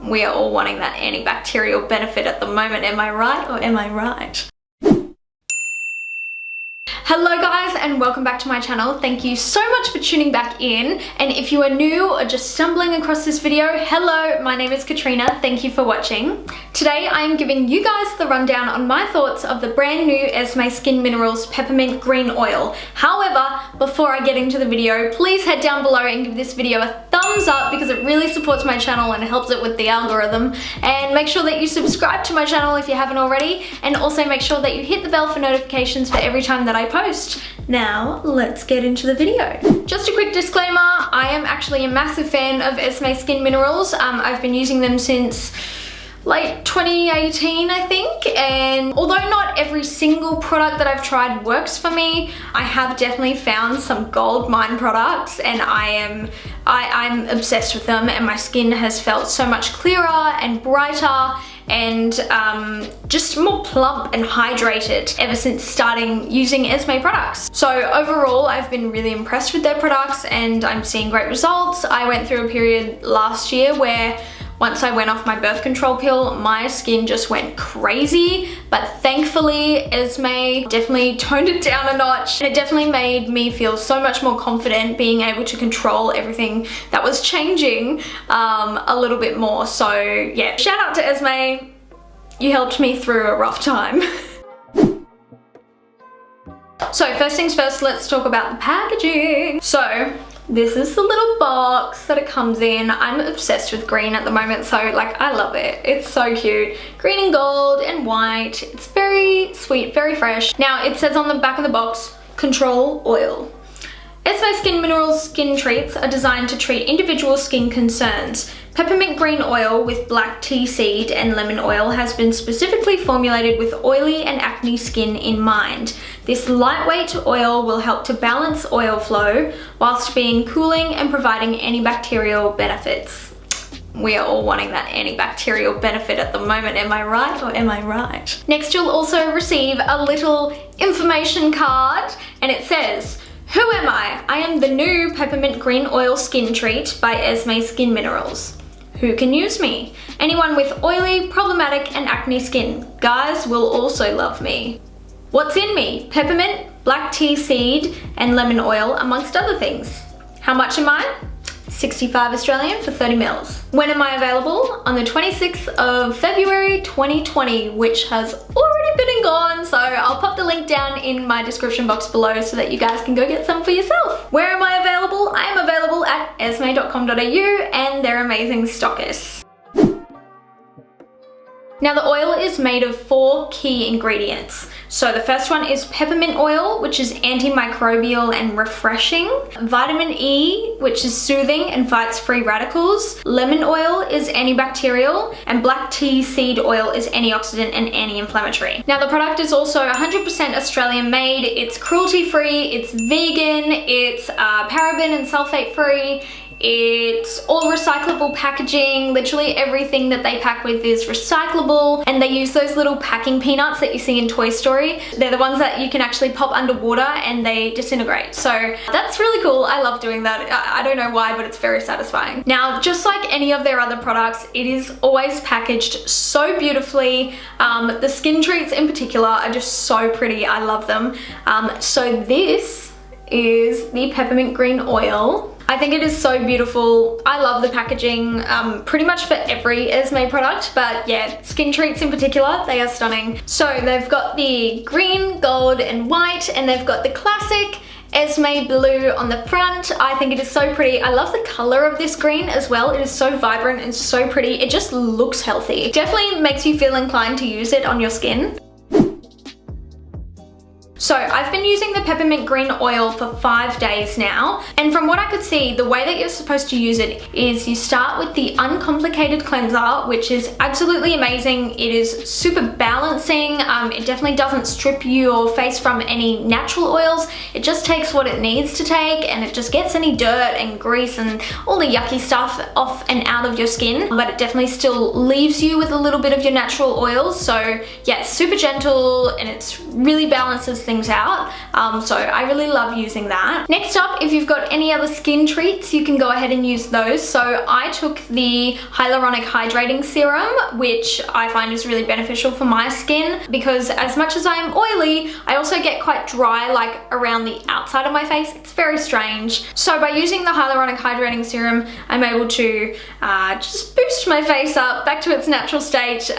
We are all wanting that antibacterial benefit at the moment. Am I right or am I right? Hello guys and welcome back to my channel. Thank you so much for tuning back in, and if you are new or just stumbling across this video, hello, my name is Katrina. Thank you for watching. Today I am giving you guys the rundown on my thoughts of the brand new Esmi Skin Minerals Peppermint Green Oil. However, before I get into the video, please head down below and give this video a thumbs up because it really supports my channel and helps it with the algorithm. And make sure that you subscribe to my channel if you haven't already, and also make sure that you hit the bell for notifications for every time that I post. Now, let's get into the video. Just a quick disclaimer, I am actually a massive fan of Esmi Skin Minerals. I've been using them since late 2018, I think, and although not every single product that I've tried works for me, I have definitely found some gold mine products, and I'm obsessed with them, and my skin has felt so much clearer and brighter and just more plump and hydrated ever since starting using Esmi products. So overall, I've been really impressed with their products and I'm seeing great results. I went through a period last year where once I went off my birth control pill, my skin just went crazy, but thankfully Esmi definitely toned it down a notch. It definitely made me feel so much more confident being able to control everything that was changing a little bit more. So yeah, shout out to Esmi. You helped me through a rough time. So first things first, let's talk about the packaging. So this is the little box that it comes in. I'm obsessed with green at the moment, so like I love it. It's so cute. Green and gold and white. It's very sweet, very fresh. Now it says on the back of the box, control oil. Esmi Skin Minerals skin treats are designed to treat individual skin concerns. Peppermint green oil with black tea seed and lemon oil has been specifically formulated with oily and acne skin in mind. This lightweight oil will help to balance oil flow whilst being cooling and providing antibacterial benefits. We are all wanting that antibacterial benefit at the moment. Am I right or am I right? Next, you'll also receive a little information card, and it says, "Who am I? I am the new Peppermint Green Oil Skin Treat by Esmi Skin Minerals. Who can use me? Anyone with oily, problematic and acne skin. Guys will also love me. What's in me? Peppermint, black tea seed and lemon oil, amongst other things. How much am I? 65 Australian for 30 mils. When am I available? On the 26th of February 2020, which has already been and gone, so I'll pop the link down in my description box below so that you guys can go get some for yourself. Where am I available? I am available at esmi.com.au and they're amazing stockists. Now the oil is made of 4 key ingredients. So the first one is peppermint oil, which is antimicrobial and refreshing. Vitamin E, which is soothing and fights free radicals. Lemon oil is antibacterial, and black tea seed oil is antioxidant and anti-inflammatory. Now the product is also 100% Australian made, it's cruelty free, it's vegan, it's paraben and sulfate free. It's all recyclable packaging. Literally everything that they pack with is recyclable, and they use those little packing peanuts that you see in Toy Story. They're the ones that you can actually pop underwater and they disintegrate. So that's really cool. I love doing that. I don't know why, but it's very satisfying. Now, just like any of their other products, it is always packaged so beautifully. The skin treats in particular are just so pretty. I love them. So this is the peppermint green oil. I think it is so beautiful. I love the packaging pretty much for every Esmi product, but yeah, skin treats in particular, they are stunning. So they've got the green, gold and white, and they've got the classic Esmi blue on the front. I think it is so pretty. I love the color of this green as well. It is so vibrant and so pretty. It just looks healthy. It definitely makes you feel inclined to use it on your skin. So I've been using the peppermint green oil for 5 days now, and from what I could see, the way that you're supposed to use it is you start with the uncomplicated cleanser, which is absolutely amazing. It is super balancing. It definitely doesn't strip your face from any natural oils. It just takes what it needs to take, and it just gets any dirt and grease and all the yucky stuff off and out of your skin, but it definitely still leaves you with a little bit of your natural oils. So yeah, it's super gentle and it really balances things out. So I really love using that. Next up, if you've got any other skin treats, you can go ahead and use those. So I took the Hyaluronic Hydrating Serum, which I find is really beneficial for my skin, because as much as I am oily, I also get quite dry like around the outside of my face. It's very strange. So by using the Hyaluronic Hydrating Serum, I'm able to just boost my face up back to its natural state,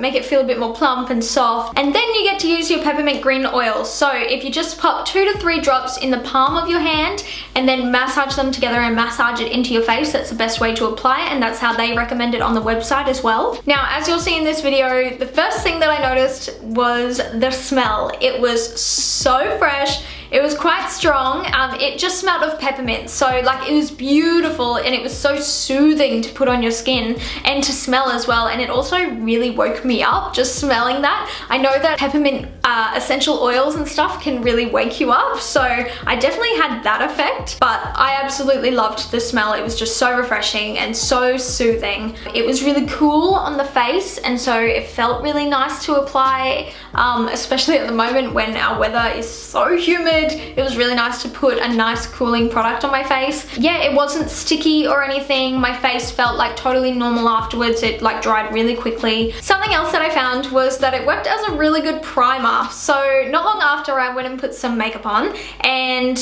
make it feel a bit more plump and soft. And then you get to use your peppermint green oil. So if you just pop 2 to 3 drops in the palm of your hand and then massage them together and massage it into your face, that's the best way to apply it, and that's how they recommend it on the website as well. Now, as you'll see in this video, the first thing that I noticed was the smell. It was so fresh. It was quite strong. It just smelled of peppermint. So like, it was beautiful, and it was so soothing to put on your skin and to smell as well. And it also really woke me up just smelling that. I know that peppermint essential oils and stuff can really wake you up. So I definitely had that effect, but I absolutely loved the smell. It was just so refreshing and so soothing. It was really cool on the face, and so it felt really nice to apply, especially at the moment when our weather is so humid. It was really nice to put a nice cooling product on my face. Yeah, it wasn't sticky or anything. My face felt like totally normal afterwards. It like dried really quickly. Something else that I found was that it worked as a really good primer. So not long after, I went and put some makeup on, and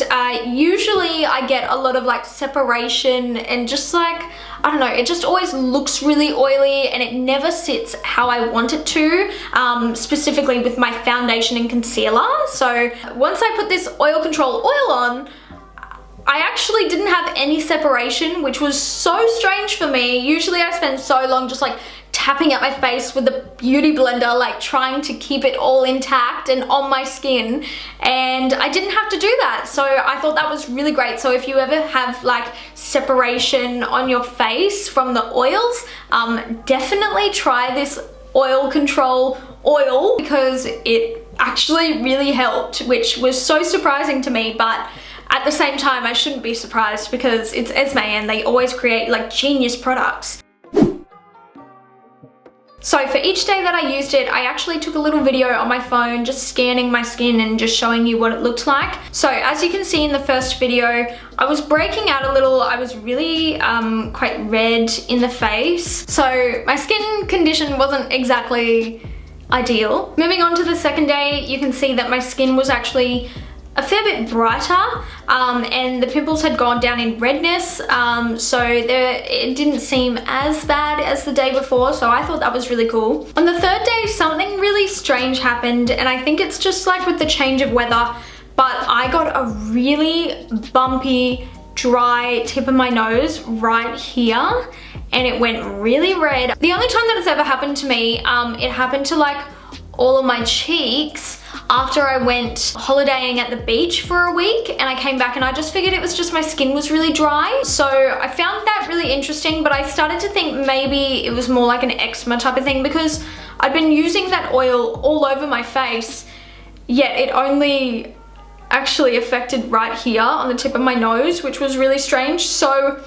usually I get a lot of like separation and just like, I don't know, it just always looks really oily and it never sits how I want it to, specifically with my foundation and concealer. So once I put this oil control oil on, I actually didn't have any separation, which was so strange for me. Usually I spend so long just like tapping at my face with the beauty blender, like trying to keep it all intact and on my skin, and I didn't have to do that. So I thought that was really great. So if you ever have like separation on your face from the oils, definitely try this oil control oil, because it actually really helped, which was so surprising to me. But at the same time, I shouldn't be surprised because it's Esmi and they always create like genius products. So for each day that I used it, I actually took a little video on my phone just scanning my skin and just showing you what it looked like. So as you can see in the first video, I was breaking out a little. I was really quite red in the face. So my skin condition wasn't exactly ideal. Moving on to the second day, you can see that my skin was actually a fair bit brighter, and the pimples had gone down in redness, so it didn't seem as bad as the day before, so I thought that was really cool. On the third day, something really strange happened, and I think it's just like with the change of weather, but I got a really bumpy, dry tip of my nose right here, and it went really red. The only time that it's ever happened to me, it happened to like all of my cheeks after I went holidaying at the beach for a week, and I came back and I just figured it was just my skin was really dry. So I found that really interesting, but I started to think maybe it was more like an eczema type of thing, because I'd been using that oil all over my face, yet it only actually affected right here on the tip of my nose, which was really strange. So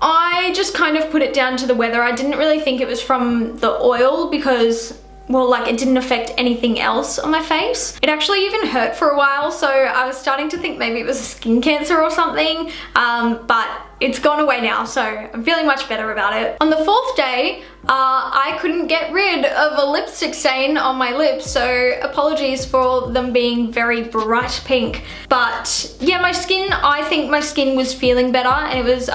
I just kind of put it down to the weather. I didn't really think it was from the oil because, well, like it didn't affect anything else on my face. It actually even hurt for a while, so I was starting to think maybe it was a skin cancer or something, but it's gone away now, so I'm feeling much better about it. On the fourth day, I couldn't get rid of a lipstick stain on my lips, so apologies for them being very bright pink. But yeah, my skin, I think my skin was feeling better, and it was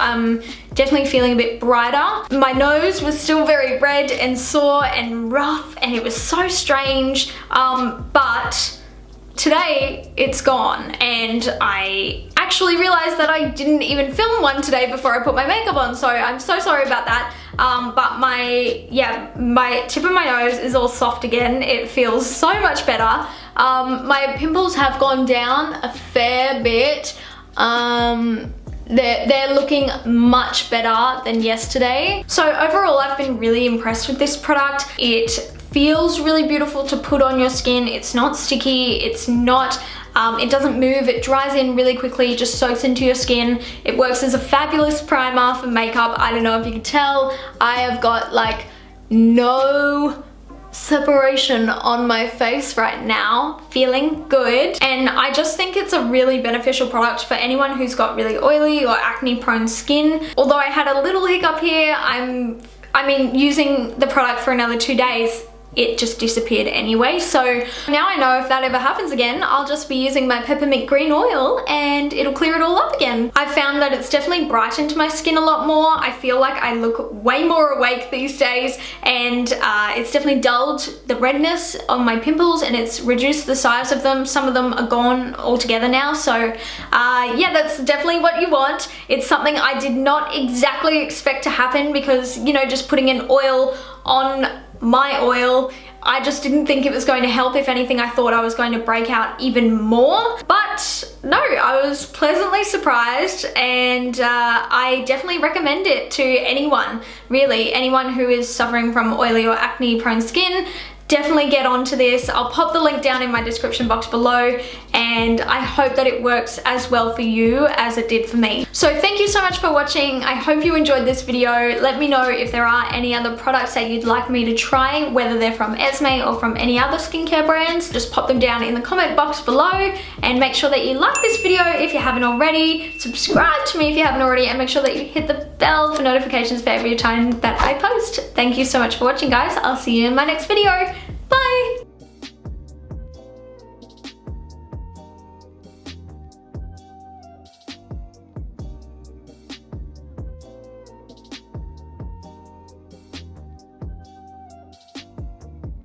definitely feeling a bit brighter. My nose was still very red and sore and rough, and it was so strange, but today it's gone, and I actually realized that I didn't even film one today before I put my makeup on, so I'm so sorry about that. But my tip of my nose is all soft again. It feels so much better. My pimples have gone down a fair bit. They're looking much better than yesterday. So overall, I've been really impressed with this product. It feels really beautiful to put on your skin. It's not sticky, it's not, it doesn't move, it dries in really quickly, just soaks into your skin. It works as a fabulous primer for makeup. I don't know if you can tell, I have got like no separation on my face right now, feeling good. And I just think it's a really beneficial product for anyone who's got really oily or acne prone skin. Although I had a little hiccup here, I mean, using the product for another 2 days, it just disappeared anyway. So now I know if that ever happens again, I'll just be using my peppermint green oil and it'll clear it all up again. I've found that it's definitely brightened my skin a lot more. I feel like I look way more awake these days, and it's definitely dulled the redness on my pimples and it's reduced the size of them. Some of them are gone altogether now. So yeah, that's definitely what you want. It's something I did not exactly expect to happen because, you know, just putting an oil on my oil, I just didn't think it was going to help. If anything, I thought I was going to break out even more. But no, I was pleasantly surprised, and I definitely recommend it to anyone, really. Anyone who is suffering from oily or acne prone skin, definitely get onto this. I'll pop the link down in my description box below, and I hope that it works as well for you as it did for me. So thank you so much for watching. I hope you enjoyed this video. Let me know if there are any other products that you'd like me to try, whether they're from Esmi or from any other skincare brands. Just pop them down in the comment box below, and make sure that you like this video if you haven't already, subscribe to me if you haven't already, and make sure that you hit the bell for notifications for every time that I post. Thank you so much for watching, guys. I'll see you in my next video.